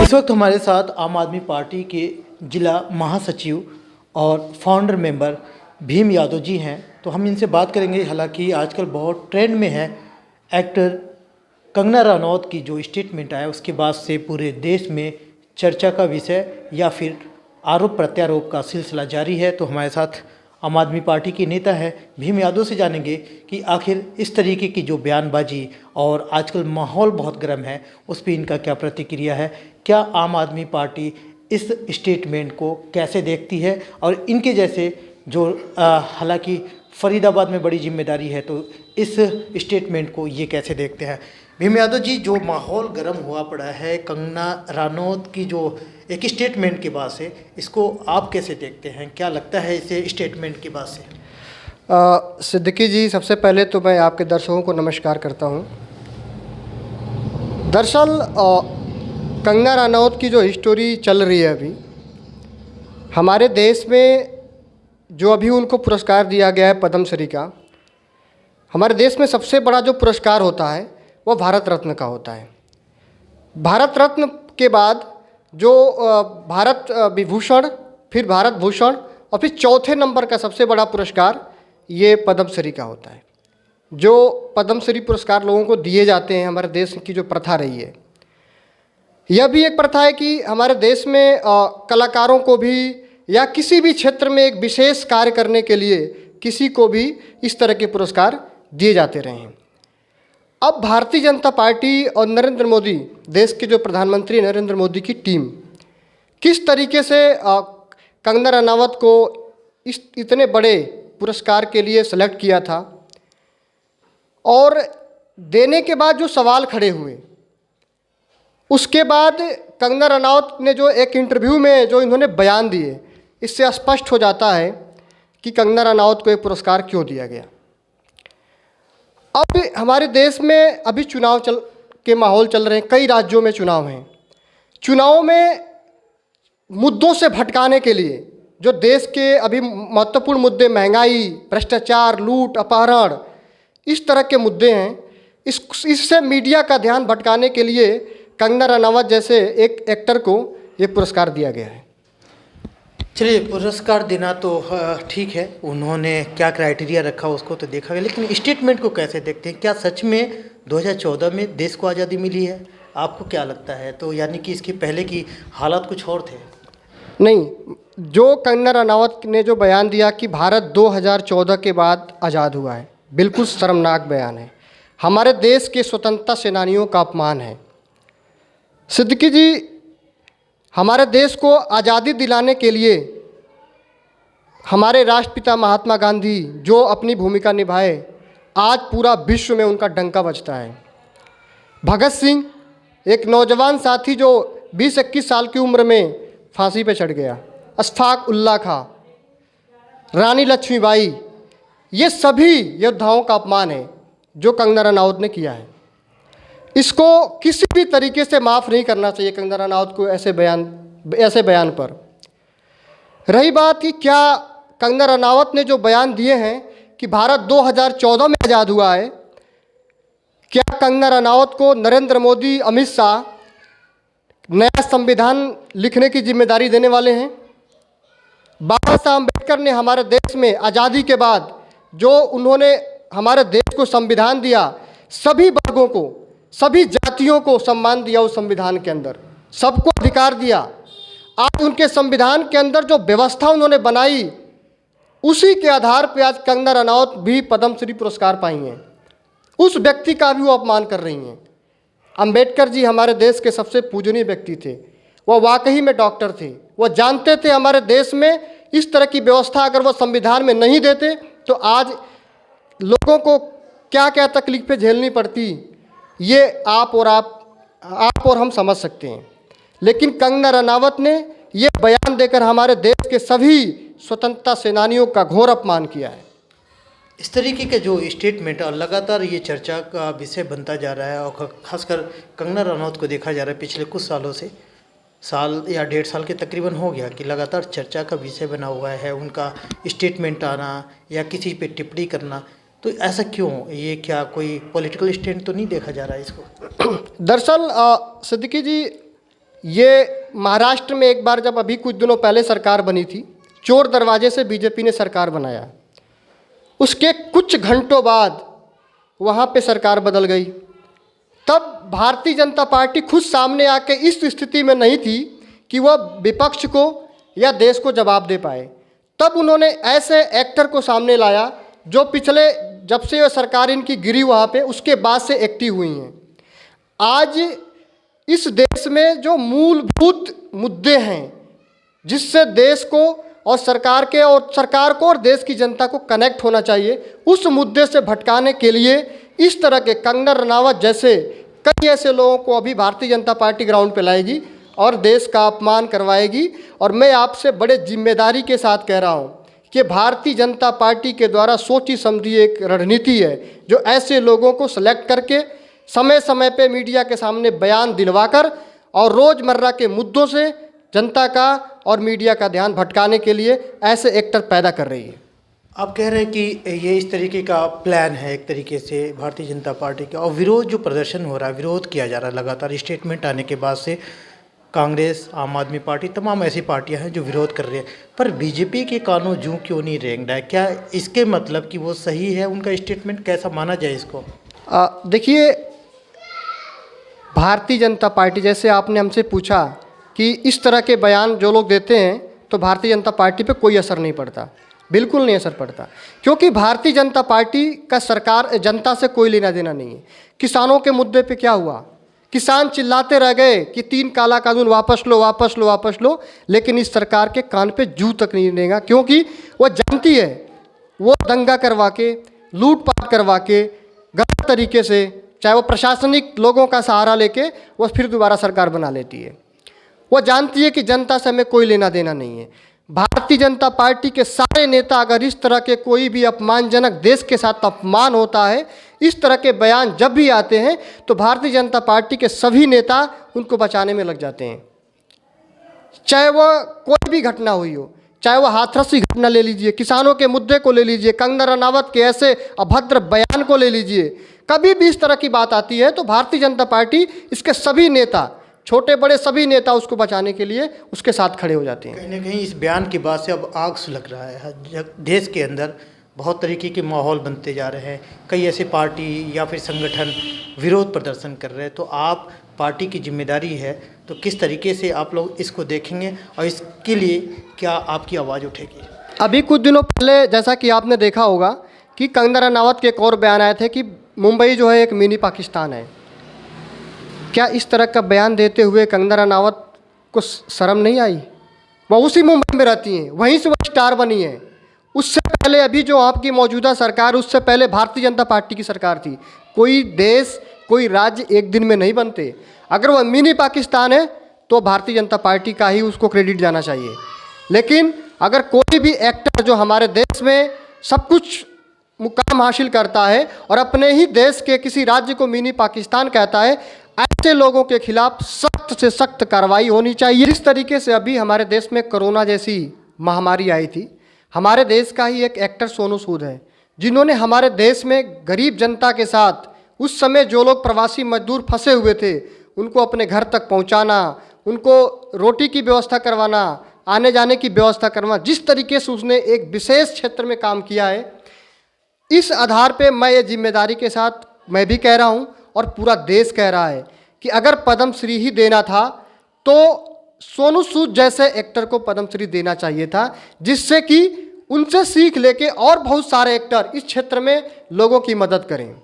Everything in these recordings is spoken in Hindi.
इस वक्त हमारे साथ आम आदमी पार्टी के जिला महासचिव और फाउंडर मेंबर भीम यादव जी हैं। तो हम इनसे बात करेंगे। हालांकि आजकल बहुत ट्रेंड में है एक्टर कंगना रनौत की जो स्टेटमेंट आया, उसके बाद से पूरे देश में चर्चा का विषय या फिर आरोप प्रत्यारोप का सिलसिला जारी है। तो हमारे साथ आम आदमी पार्टी के नेता है भीम यादव से जानेंगे कि आखिर इस तरीके की जो बयानबाजी और आजकल माहौल बहुत गर्म है, उस पर इनका क्या प्रतिक्रिया है। क्या आम आदमी पार्टी इस स्टेटमेंट को कैसे देखती है और इनके जैसे जो हालांकि फरीदाबाद में बड़ी जिम्मेदारी है, तो इस स्टेटमेंट को ये कैसे देखते हैं। भीम यादव जी, जो माहौल गर्म हुआ पड़ा है कंगना रनौत की जो एक स्टेटमेंट के बाद से, इसको आप कैसे देखते हैं? क्या लगता है इसे स्टेटमेंट के बाद से? सिद्दीकी जी, सबसे पहले तो मैं आपके दर्शकों को नमस्कार करता हूं। दरअसल कंगना रनौत की जो स्टोरी चल रही है अभी हमारे देश में, जो अभी उनको पुरस्कार दिया गया है पद्मश्री का, हमारे देश में सबसे बड़ा जो पुरस्कार होता है वह भारत रत्न का होता है। भारत रत्न के बाद जो भारत विभूषण, फिर भारत भूषण और फिर चौथे नंबर का सबसे बड़ा पुरस्कार ये पद्मश्री का होता है। जो पद्मश्री पुरस्कार लोगों को दिए जाते हैं, हमारे देश की जो प्रथा रही है, यह भी एक प्रथा है कि हमारे देश में कलाकारों को भी या किसी भी क्षेत्र में एक विशेष कार्य करने के लिए किसी को भी इस तरह के पुरस्कार दिए जाते रहे हैं। अब भारतीय जनता पार्टी और नरेंद्र मोदी, देश के जो प्रधानमंत्री नरेंद्र मोदी की टीम, किस तरीके से कंगना रनौत को इस इतने बड़े पुरस्कार के लिए सेलेक्ट किया था, और देने के बाद जो सवाल खड़े हुए, उसके बाद कंगना रनौत ने जो एक इंटरव्यू में जो इन्होंने बयान दिए, इससे स्पष्ट हो जाता है कि कंगना रनौत को ये पुरस्कार क्यों दिया गया। अब हमारे देश में अभी चुनाव के माहौल चल रहे हैं, कई राज्यों में चुनाव हैं। चुनाव में मुद्दों से भटकाने के लिए जो देश के अभी महत्वपूर्ण मुद्दे, महंगाई, भ्रष्टाचार, लूट, अपहरण, इस तरह के मुद्दे हैं, इससे मीडिया का ध्यान भटकाने के लिए कंगना रनौत जैसे एक एक्टर को ये पुरस्कार दिया गया है। चलिए, पुरस्कार देना तो ठीक है, उन्होंने क्या क्राइटेरिया रखा उसको तो देखा गया, लेकिन स्टेटमेंट को कैसे देखते हैं? क्या सच में 2014 में देश को आज़ादी मिली है? आपको क्या लगता है? तो यानी कि इसके पहले की हालात कुछ और थे? नहीं, जो कंगना रनौत ने जो बयान दिया कि भारत 2014 के बाद आज़ाद हुआ है, बिल्कुल शर्मनाक बयान है। हमारे देश के स्वतंत्रता सेनानियों का अपमान है। सिद्दीकी जी, हमारे देश को आज़ादी दिलाने के लिए हमारे राष्ट्रपिता महात्मा गांधी जो अपनी भूमिका निभाए, आज पूरा विश्व में उनका डंका बजता है। भगत सिंह, एक नौजवान साथी जो 20-21 साल की उम्र में फांसी पे चढ़ गया, अशफाक उल्लाह खां, रानी लक्ष्मीबाई, ये सभी योद्धाओं का अपमान है जो कंगना रनौत ने किया है। इसको किसी भी तरीके से माफ़ नहीं करना चाहिए कंगना रनौत को ऐसे बयान पर। रही बात कि क्या कंगना रनौत ने जो बयान दिए हैं कि भारत 2014 में आज़ाद हुआ है, क्या कंगना रनौत को नरेंद्र मोदी, अमित शाह नया संविधान लिखने की जिम्मेदारी देने वाले हैं? बाबा साहब अम्बेडकर ने हमारे देश में आज़ादी के बाद जो उन्होंने हमारे देश को संविधान दिया, सभी वर्गों को, सभी जातियों को सम्मान दिया, उस संविधान के अंदर सबको अधिकार दिया। आज उनके संविधान के अंदर जो व्यवस्था उन्होंने बनाई, उसी के आधार पर आज कंगना रनौत भी पद्मश्री पुरस्कार पाई हैं। उस व्यक्ति का भी वो अपमान कर रही हैं। अम्बेडकर जी हमारे देश के सबसे पूजनीय व्यक्ति थे। वह वाकई में डॉक्टर थे। वह जानते थे हमारे देश में इस तरह की व्यवस्था अगर वो संविधान में नहीं देते तो आज लोगों को क्या क्या तकलीफें झेलनी पड़ती, ये आप और हम समझ सकते हैं। लेकिन कंगना रनौत ने ये बयान देकर हमारे देश के सभी स्वतंत्रता सेनानियों का घोर अपमान किया है। इस तरीके के जो स्टेटमेंट और लगातार ये चर्चा का विषय बनता जा रहा है, और खासकर कंगना रनौत को देखा जा रहा है पिछले कुछ सालों से, साल या 1.5 साल के तकरीबन हो गया कि लगातार चर्चा का विषय बना हुआ है उनका स्टेटमेंट आना या किसी पे टिप्पणी करना। तो ऐसा क्यों? ये क्या कोई पॉलिटिकल स्टैंड तो नहीं देखा जा रहा है इसको? दरअसल सिद्दीकी जी, ये महाराष्ट्र में एक बार जब अभी कुछ दिनों पहले सरकार बनी थी, चोर दरवाजे से बीजेपी ने सरकार बनाया। उसके कुछ घंटों बाद वहाँ पे सरकार बदल गई। तब भारतीय जनता पार्टी खुद सामने आके इस स्थिति में नहीं थी कि वह विपक्ष को या देश को जवाब दे पाए। तब उन्होंने ऐसे एक्टर को सामने लाया जो पिछले जब से वह सरकार इनकी गिरी वहाँ पे उसके बाद से एक्टिव हुई हैं। आज इस देश में जो मूलभूत मुद्दे हैं जिससे देश को और सरकार को और देश की जनता को कनेक्ट होना चाहिए, उस मुद्दे से भटकाने के लिए इस तरह के कंगना रनावत जैसे कई ऐसे लोगों को अभी भारतीय जनता पार्टी ग्राउंड पे लाएगी और देश का अपमान करवाएगी। और मैं आपसे बड़े जिम्मेदारी के साथ कह रहा हूँ कि भारतीय जनता पार्टी के द्वारा सोची समझी एक रणनीति है जो ऐसे लोगों को सेलेक्ट करके समय समय पे मीडिया के सामने बयान दिलवाकर और रोज़मर्रा के मुद्दों से जनता का और मीडिया का ध्यान भटकाने के लिए ऐसे एक्टर पैदा कर रही है। आप कह रहे हैं कि ये इस तरीके का प्लान है एक तरीके से भारतीय जनता पार्टी का, और विरोध जो प्रदर्शन हो रहा है, विरोध किया जा रहा है लगातार स्टेटमेंट आने के बाद से। कांग्रेस, आम आदमी पार्टी, तमाम ऐसी पार्टियां हैं जो विरोध कर रही हैं, पर बीजेपी के कानों जूं क्यों नहीं रेंग रहा है? क्या इसके मतलब कि वो सही है उनका स्टेटमेंट? कैसा माना जाए इसको? देखिए, भारतीय जनता पार्टी, जैसे आपने हमसे पूछा कि इस तरह के बयान जो लोग देते हैं तो भारतीय जनता पार्टी पे कोई असर नहीं पड़ता। बिल्कुल नहीं असर पड़ता, क्योंकि भारतीय जनता पार्टी का सरकार जनता से कोई लेना देना नहीं है। किसानों के मुद्दे पे क्या हुआ? किसान चिल्लाते रह गए कि 3 काला कानून वापस लो, वापस लो, वापस लो, लेकिन इस सरकार के कान पे जू तक नहीं देगा, क्योंकि वो जानती है वो दंगा करवा के, लूटपाट करवा के, गलत तरीके से, चाहे वो प्रशासनिक लोगों का सहारा लेके वो फिर दोबारा सरकार बना लेती है। वो जानती है कि जनता से हमें कोई लेना देना नहीं है। भारतीय जनता पार्टी के सारे नेता अगर इस तरह के कोई भी अपमानजनक, देश के साथ अपमान होता है, इस तरह के बयान जब भी आते हैं तो भारतीय जनता पार्टी के सभी नेता उनको बचाने में लग जाते हैं। चाहे वह कोई भी घटना हुई हो, चाहे वह हाथरस की घटना ले लीजिए, किसानों के मुद्दे को ले लीजिए, कंगना रनावत के ऐसे अभद्र बयान को ले लीजिए, कभी भी इस तरह की बात आती है तो भारतीय जनता पार्टी, इसके सभी नेता, छोटे बड़े सभी नेता उसको बचाने के लिए उसके साथ खड़े हो जाते हैं। कहीं ना कहीं इस बयान के बाद से अब आग सुलग रहा है देश के अंदर, बहुत तरीके के माहौल बनते जा रहे हैं, कई ऐसे पार्टी या फिर संगठन विरोध प्रदर्शन कर रहे हैं। तो आप, पार्टी की जिम्मेदारी है, तो किस तरीके से आप लोग इसको देखेंगे और इसके लिए क्या आपकी आवाज़ उठेगी? अभी कुछ दिनों पहले जैसा कि आपने देखा होगा कि कंगना रनावत के एक और बयान आए थे कि मुंबई जो है एक मिनी पाकिस्तान है। क्या इस तरह का बयान देते हुए कंगना रनावत को शर्म नहीं आई? वह उसी मुंबई में रहती हैं, वहीं से वह स्टार बनी है। उससे पहले अभी जो आपकी मौजूदा सरकार, उससे पहले भारतीय जनता पार्टी की सरकार थी। कोई देश, कोई राज्य एक दिन में नहीं बनते। अगर वह मिनी पाकिस्तान है तो भारतीय जनता पार्टी का ही उसको क्रेडिट जाना चाहिए। लेकिन अगर कोई भी एक्टर जो हमारे देश में सब कुछ मुकाम हासिल करता है और अपने ही देश के किसी राज्य को मिनी पाकिस्तान कहता है, ऐसे लोगों के खिलाफ सख्त से सख्त कार्रवाई होनी चाहिए। जिस तरीके से अभी हमारे देश में कोरोना जैसी महामारी आई थी, हमारे देश का ही एक एक्टर सोनू सूद है, जिन्होंने हमारे देश में गरीब जनता के साथ, उस समय जो लोग प्रवासी मजदूर फंसे हुए थे उनको अपने घर तक पहुंचाना, उनको रोटी की व्यवस्था करवाना, आने जाने की व्यवस्था करवाना, जिस तरीके से उसने एक विशेष क्षेत्र में काम किया है, इस आधार पे मैं ये जिम्मेदारी के साथ मैं भी कह रहा हूँ और पूरा देश कह रहा है कि अगर पद्म श्री ही देना था तो सोनू सूद जैसे एक्टर को पद्म श्री देना चाहिए था, जिससे कि उनसे सीख लेके और बहुत सारे एक्टर इस क्षेत्र में लोगों की मदद करें।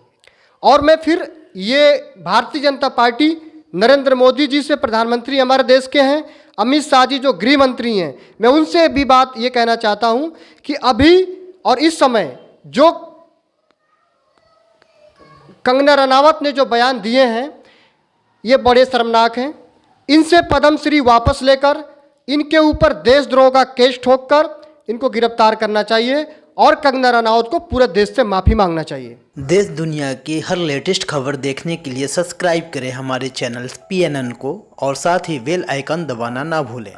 और मैं फिर ये भारतीय जनता पार्टी, नरेंद्र मोदी जी से, प्रधानमंत्री हमारे देश के हैं, अमित शाह जी जो गृह मंत्री हैं, मैं उनसे भी बात ये कहना चाहता हूँ कि अभी और इस समय जो कंगना रनावत ने जो बयान दिए हैं ये बड़े शर्मनाक हैं। इनसे पद्म श्री वापस लेकर इनके ऊपर देशद्रोह का केस ठोककर इनको गिरफ्तार करना चाहिए और कंगना रनावत को पूरे देश से माफ़ी मांगना चाहिए। देश दुनिया की हर लेटेस्ट खबर देखने के लिए सब्सक्राइब करें हमारे चैनल PNN को और साथ ही बेल आइकन दबाना ना भूलें।